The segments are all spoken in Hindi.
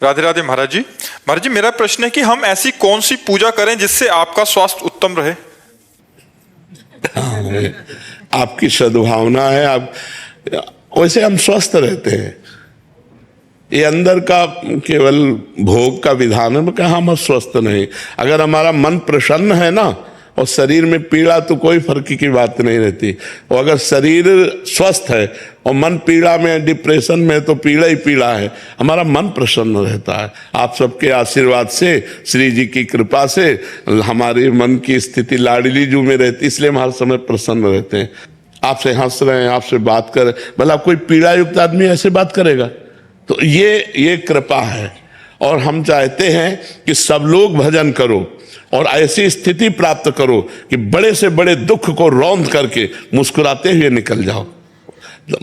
राधे राधे महाराज जी। महाराज जी, मेरा प्रश्न है कि हम ऐसी कौन सी पूजा करें जिससे आपका स्वास्थ्य उत्तम रहे। आपकी सद्भावना है, आप वैसे हम स्वस्थ रहते हैं। ये अंदर का केवल भोग का विधान है कि हम स्वस्थ नहीं। अगर हमारा मन प्रसन्न है ना, और शरीर में पीड़ा, तो कोई फर्क की बात नहीं रहती। और अगर शरीर स्वस्थ है और मन पीड़ा में, डिप्रेशन में, तो पीड़ा ही पीड़ा है। हमारा मन प्रसन्न रहता है। आप सबके आशीर्वाद से, श्री जी की कृपा से हमारे मन की स्थिति लाडली जू में रहती, इसलिए हम हर समय प्रसन्न रहते हैं। आपसे हंस रहे हैं, आपसे बात कर रहे, भला कोई पीड़ा युक्त आदमी ऐसे बात करेगा? तो ये कृपा है। और हम चाहते हैं कि सब लोग भजन करो और ऐसी स्थिति प्राप्त करो कि बड़े से बड़े दुख को रौंद करके मुस्कुराते हुए निकल जाओ।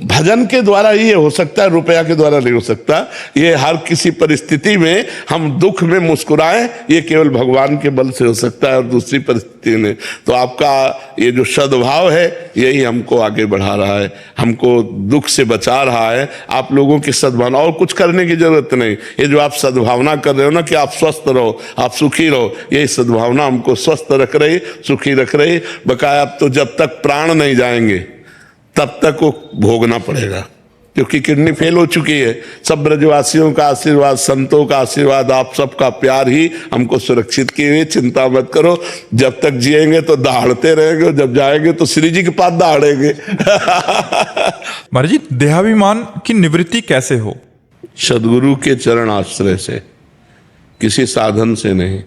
भजन के द्वारा ये हो सकता है, रुपया के द्वारा नहीं हो सकता। ये हर किसी परिस्थिति में हम दुख में मुस्कुराएं, ये केवल भगवान के बल से हो सकता है, और दूसरी परिस्थिति में। तो आपका ये जो सद्भाव है, यही हमको आगे बढ़ा रहा है, हमको दुख से बचा रहा है। आप लोगों की सद्भावना, और कुछ करने की जरूरत नहीं। ये जो आप सद्भावना कर रहे हो ना, कि आप स्वस्थ रहो, आप सुखी रहो, यही सद्भावना हमको स्वस्थ रख रही, सुखी रख रही। बकाया अब तो जब तक प्राण नहीं जाएंगे तब तक वो भोगना पड़ेगा, क्योंकि किडनी फेल हो चुकी है। सब ब्रजवासियों का आशीर्वाद, संतों का आशीर्वाद, आप सबका प्यार ही हमको सुरक्षित किए हुए। चिंता मत करो, जब तक जिएंगे तो दहाड़ते रहेंगे, जब जाएंगे तो श्री जी के पास दहाड़ेंगे। महाराज जी, देहाभिमान की निवृत्ति कैसे हो? सदगुरु के चरण आश्रय से, किसी साधन से नहीं।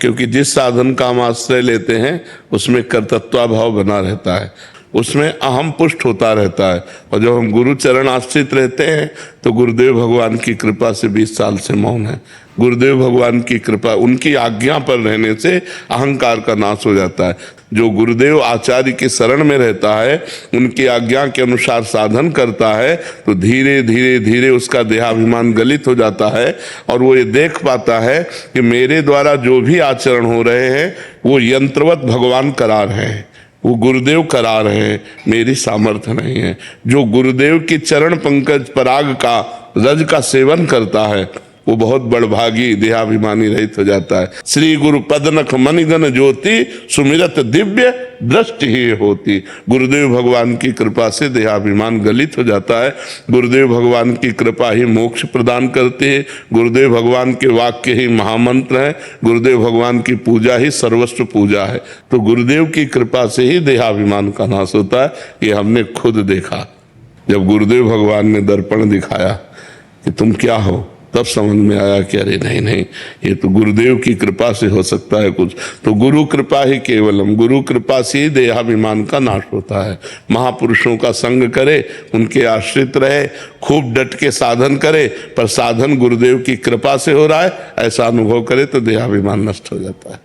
क्योंकि जिस साधन का हम आश्रय लेते हैं उसमें कर्तृत्व भाव बना रहता है, उसमें अहम पुष्ट होता रहता है। और जब हम गुरु चरण आश्रित रहते हैं तो गुरुदेव भगवान की कृपा से 20 साल से मौन है। गुरुदेव भगवान की कृपा, उनकी आज्ञा पर रहने से अहंकार का नाश हो जाता है। जो गुरुदेव आचार्य के शरण में रहता है, उनकी आज्ञा के अनुसार साधन करता है, तो धीरे धीरे धीरे उसका देहाभिमान गलित हो जाता है। और वो ये देख पाता है कि मेरे द्वारा जो भी आचरण हो रहे हैं वो यंत्रवत भगवान करा रहे हैं, वो गुरुदेव करा रहे हैं, मेरी सामर्थ्य नहीं है। जो गुरुदेव की चरण पंकज पराग का, रज का सेवन करता है, वो बहुत बड़भागी, देहाभिमानी रहित हो जाता है। श्री गुरु पदनख मनिगन ज्योति, सुमिरत दिव्य दृष्टि ही होती। गुरुदेव भगवान की कृपा से देहाभिमान गलित हो जाता है। गुरुदेव भगवान की कृपा ही मोक्ष प्रदान करती है। गुरुदेव भगवान के वाक्य ही महामंत्र है। गुरुदेव भगवान की पूजा ही सर्वस्व पूजा है। तो गुरुदेव की कृपा से ही देहाभिमान का नाश होता है। ये हमने खुद देखा। जब गुरुदेव भगवान ने दर्पण दिखाया कि तुम क्या हो, तब समझ में आया कि अरे नहीं, ये तो गुरुदेव की कृपा से हो सकता है कुछ। तो गुरु कृपा ही केवलम, गुरु कृपा से ही देहाभिमान का नाश होता है। महापुरुषों का संग करे, उनके आश्रित रहे, खूब डट के साधन करे, पर साधन गुरुदेव की कृपा से हो रहा है, ऐसा अनुभव करे तो देहाभिमान नष्ट हो जाता है।